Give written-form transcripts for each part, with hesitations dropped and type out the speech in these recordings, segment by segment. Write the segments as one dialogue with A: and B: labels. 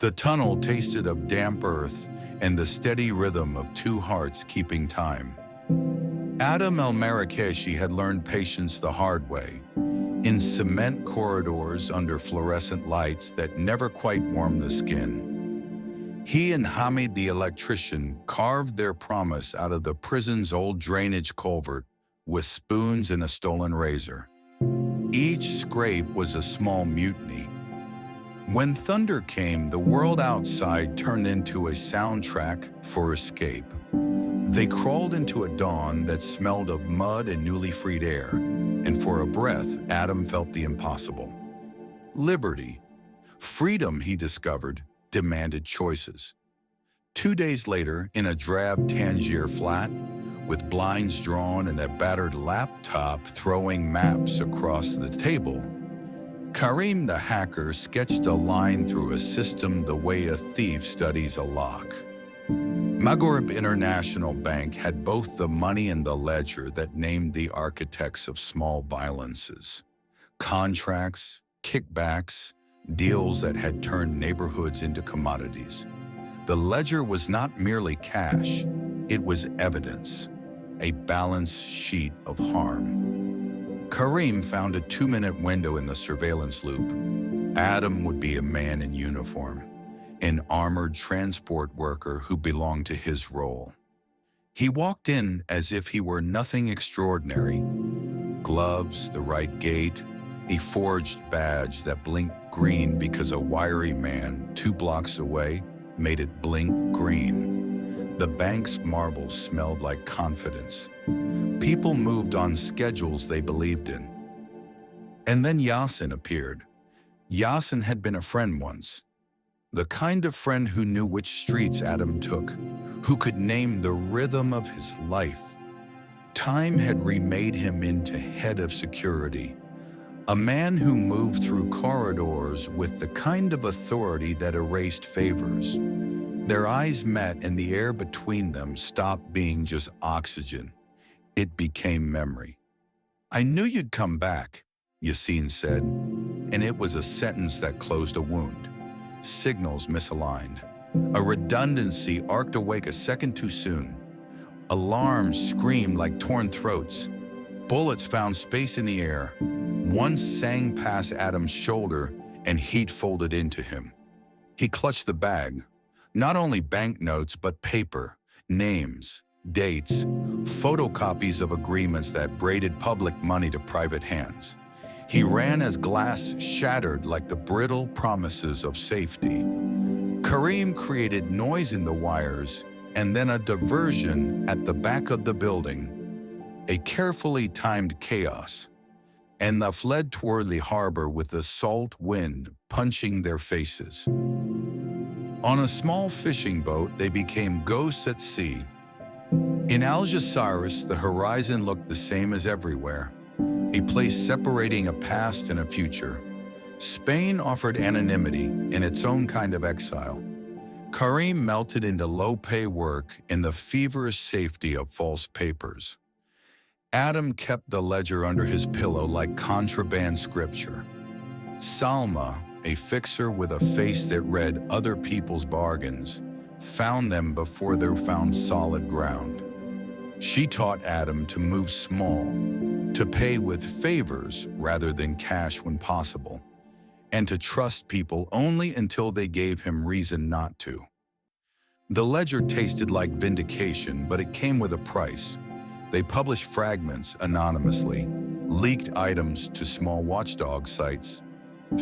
A: The tunnel tasted of damp earth and the steady rhythm of two hearts keeping time. Adam el-Marrakeshi had learned patience the hard way, in cement corridors under fluorescent lights that never quite warmed the skin. He and Hamid the electrician carved their promise out of the prison's old drainage culvert with spoons and a stolen razor. Each scrape was a small mutiny. When thunder came, the world outside turned into a soundtrack for escape. They crawled into a dawn that smelled of mud and newly freed air, and for a breath, Adam felt the impossible. Liberty, freedom, he discovered, demanded choices. 2 days later, in a drab Tangier flat, with blinds drawn and a battered laptop throwing maps across the table, Karim the hacker sketched a line through a system the way a thief studies a lock. Maghreb International Bank had both the money and the ledger that named the architects of small violences. Contracts, kickbacks, deals that had turned neighborhoods into commodities. The ledger was not merely cash, it was evidence, a balance sheet of harm. Karim found a 2-minute window in the surveillance loop. Adam would be a man in uniform, an armored transport worker who belonged to his role. He walked in as if he were nothing extraordinary. Gloves, the right gait, a forged badge that blinked green because a wiry man 2 blocks away made it blink green. The bank's marbles smelled like confidence. People moved on schedules they believed in. And then Yasin appeared. Yasin had been a friend once. The kind of friend who knew which streets Adam took, who could name the rhythm of his life. Time had remade him into head of security, a man who moved through corridors with the kind of authority that erased favors. Their eyes met and the air between them stopped being just oxygen. It became memory. "I knew you'd come back," Yasin said, and it was a sentence that closed a wound. Signals misaligned. A redundancy arced awake a second too soon. Alarms screamed like torn throats. Bullets found space in the air. One sang past Adam's shoulder and heat folded into him. He clutched the bag. Not only banknotes, but paper, names, dates, photocopies of agreements that braided public money to private hands. He ran as glass shattered like the brittle promises of safety. Karim created noise in the wires and then a diversion at the back of the building, a carefully timed chaos, and they fled toward the harbor with the salt wind punching their faces. On a small fishing boat, they became ghosts at sea. In Algeciras, the horizon looked the same as everywhere, a place separating a past and a future. Spain offered anonymity in its own kind of exile. Karim melted into low-pay work in the feverish safety of false papers. Adam kept the ledger under his pillow like contraband scripture. Salma, a fixer with a face that read other people's bargains, found them before they found solid ground. She taught Adam to move small, to pay with favors rather than cash when possible, and to trust people only until they gave him reason not to. The ledger tasted like vindication, but it came with a price. They published fragments anonymously, leaked items to small watchdog sites,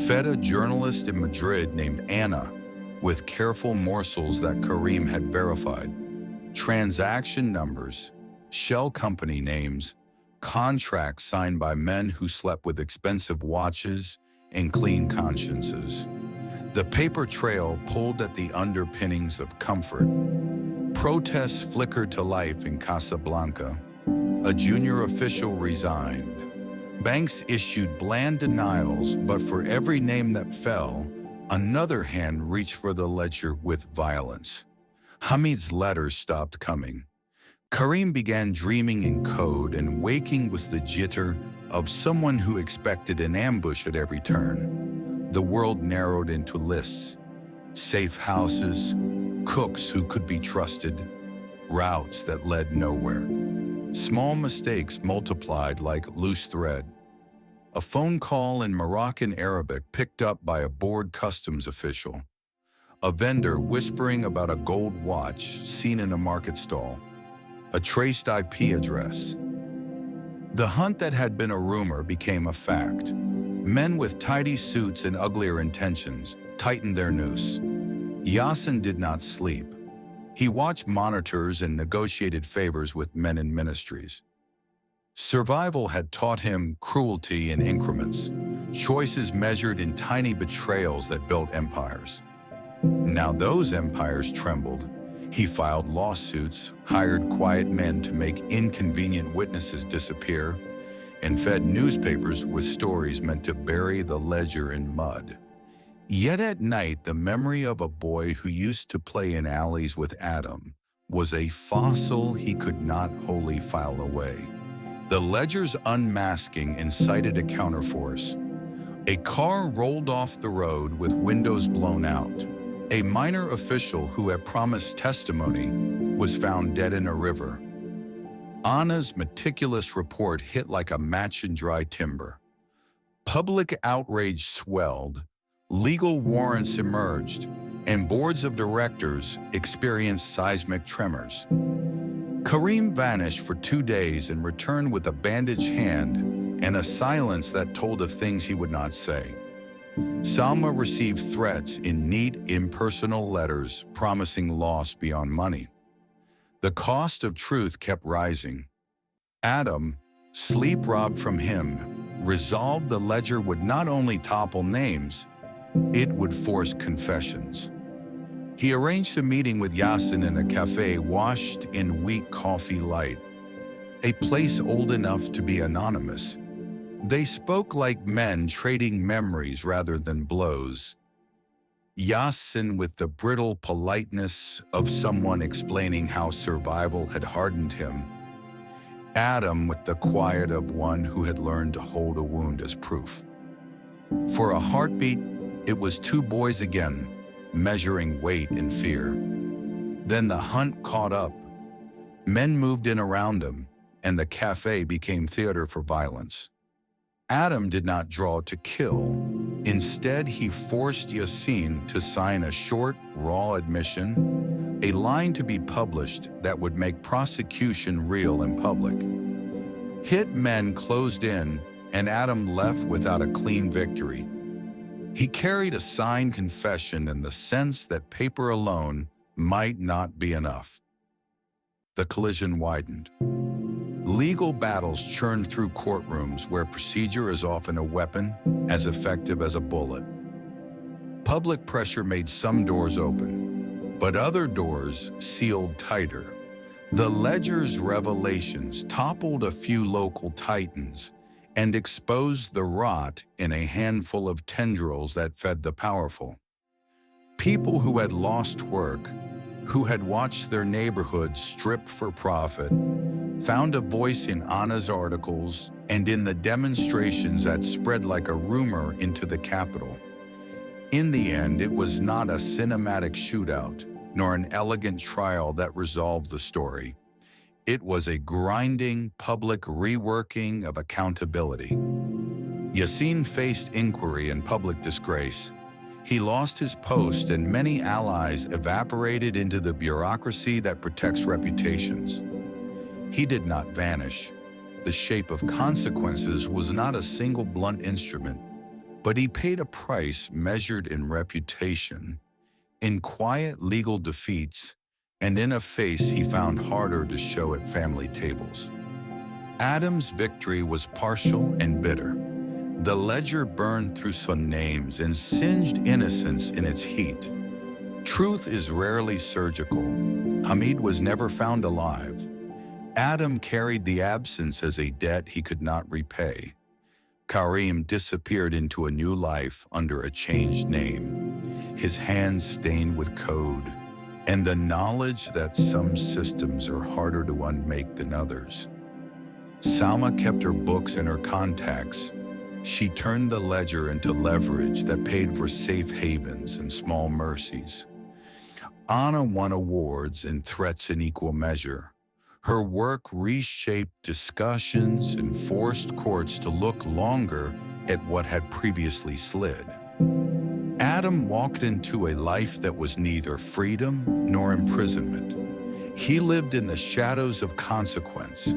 A: fed a journalist in Madrid named Anna with careful morsels that Karim had verified, transaction numbers, shell company names, contracts signed by men who slept with expensive watches and clean consciences. The paper trail pulled at the underpinnings of comfort. Protests flickered to life in Casablanca. A junior official resigned. Banks issued bland denials, but for every name that fell, another hand reached for the ledger with violence. Hamid's letters stopped coming. Karim began dreaming in code and waking with the jitter of someone who expected an ambush at every turn. The world narrowed into lists. Safe houses, cooks who could be trusted, routes that led nowhere. Small mistakes multiplied like loose thread. A phone call in Moroccan Arabic picked up by a bored customs official. A vendor whispering about a gold watch seen in a market stall. A traced IP address. The hunt that had been a rumor became a fact. Men with tidy suits and uglier intentions tightened their noose. Yasin did not sleep. He watched monitors and negotiated favors with men in ministries. Survival had taught him cruelty in increments, choices measured in tiny betrayals that built empires. Now those empires trembled. He filed lawsuits, hired quiet men to make inconvenient witnesses disappear, and fed newspapers with stories meant to bury the ledger in mud. Yet at night, the memory of a boy who used to play in alleys with Adam was a fossil he could not wholly file away. The ledger's unmasking incited a counterforce. A car rolled off the road with windows blown out. A minor official who had promised testimony was found dead in a river. Anna's meticulous report hit like a match in dry timber. Public outrage swelled, legal warrants emerged, and boards of directors experienced seismic tremors. Karim vanished for 2 days and returned with a bandaged hand and a silence that told of things he would not say. Salma received threats in neat, impersonal letters promising loss beyond money. The cost of truth kept rising. Adam, sleep robbed from him, resolved the ledger would not only topple names, it would force confessions. He arranged a meeting with Yasin in a cafe washed in weak coffee light, a place old enough to be anonymous. They spoke like men trading memories rather than blows. Yasin with the brittle politeness of someone explaining how survival had hardened him. Adam with the quiet of one who had learned to hold a wound as proof. For a heartbeat, it was 2 boys again, measuring weight and fear. Then the hunt caught up. Men moved in around them, and the cafe became theater for violence. Adam did not draw to kill. Instead, he forced Yasin to sign a short, raw admission, a line to be published that would make prosecution real in public. Hit men closed in, and Adam left without a clean victory. He carried a signed confession and the sense that paper alone might not be enough. The collision widened. Legal battles churned through courtrooms where procedure is often a weapon as effective as a bullet. Public pressure made some doors open, but other doors sealed tighter. The ledger's revelations toppled a few local titans and exposed the rot in a handful of tendrils that fed the powerful. People who had lost work, who had watched their neighborhoods stripped for profit, found a voice in Anna's articles and in the demonstrations that spread like a rumor into the capital. In the end, it was not a cinematic shootout, nor an elegant trial that resolved the story. It was a grinding, public reworking of accountability. Yasin faced inquiry and public disgrace. He lost his post and many allies evaporated into the bureaucracy that protects reputations. He did not vanish. The shape of consequences was not a single blunt instrument, but he paid a price measured in reputation, in quiet legal defeats, and in a face he found harder to show at family tables. Adam's victory was partial and bitter. The ledger burned through some names and singed innocence in its heat. Truth is rarely surgical. Hamid was never found alive. Adam carried the absence as a debt he could not repay. Karim disappeared into a new life under a changed name, his hands stained with code, and the knowledge that some systems are harder to unmake than others. Salma kept her books and her contacts, She turned the ledger into leverage that paid for safe havens and small mercies. Anna won awards and threats in equal measure. Her work reshaped discussions and forced courts to look longer at what had previously slid. Adam walked into a life that was neither freedom nor imprisonment. He lived in the shadows of consequence,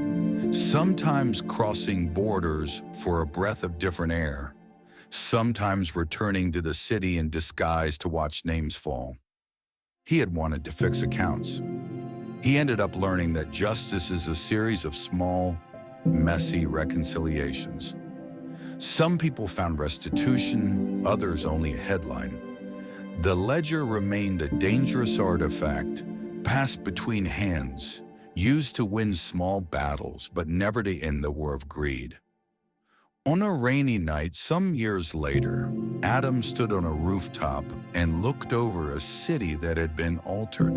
A: sometimes crossing borders for a breath of different air, sometimes returning to the city in disguise to watch names fall. He had wanted to fix accounts. He ended up learning that justice is a series of small, messy reconciliations. Some people found restitution, others only a headline. The ledger remained a dangerous artifact, passed between hands, used to win small battles, but never to end the war of greed. On a rainy night some years later, Adam stood on a rooftop and looked over a city that had been altered,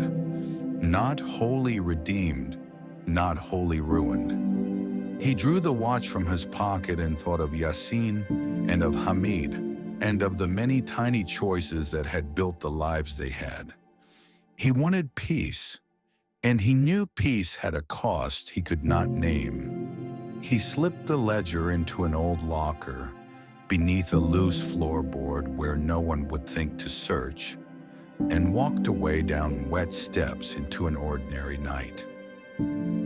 A: not wholly redeemed, not wholly ruined. He drew the watch from his pocket and thought of Yasin and of Hamid and of the many tiny choices that had built the lives they had. He wanted peace, and he knew peace had a cost he could not name. He slipped the ledger into an old locker beneath a loose floorboard where no one would think to search, and walked away down wet steps into an ordinary night.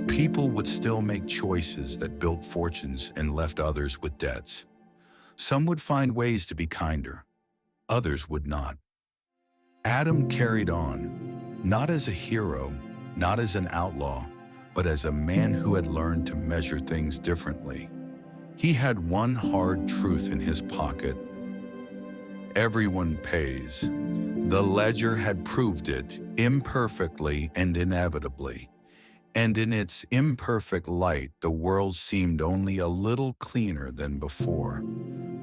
A: People would still make choices that built fortunes and left others with debts. Some would find ways to be kinder, others would not. Adam carried on, not as a hero, not as an outlaw, but as a man who had learned to measure things differently. He had one hard truth in his pocket. Everyone pays. The ledger had proved it, imperfectly and inevitably. And in its imperfect light, the world seemed only a little cleaner than before.